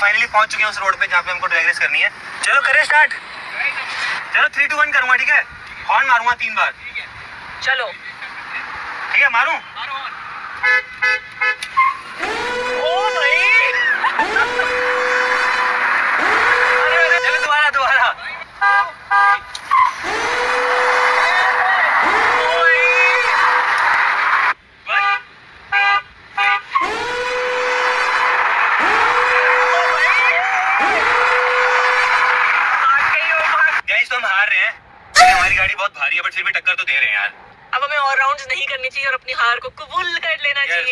Finally पहुंच चुके हैं उस रोड पे जहाँ पे हमको ड्रैग रेस करनी है। चलो करें स्टार्ट। चलो 3 2 1 करूंगा, ठीक है? हॉर्न मारूंगा 3 बार। चलो ठीक है, मारूं? ओ भाई चलो दोबारा। गाइस तो हम हार रहे हैं, हमारी गाड़ी बहुत भारी है, बट फिर भी टक्कर तो दे रहे हैं यार। अब हमें और राउंड्स नहीं करनी चाहिए और अपनी हार को कबूल कर लेना चाहिए।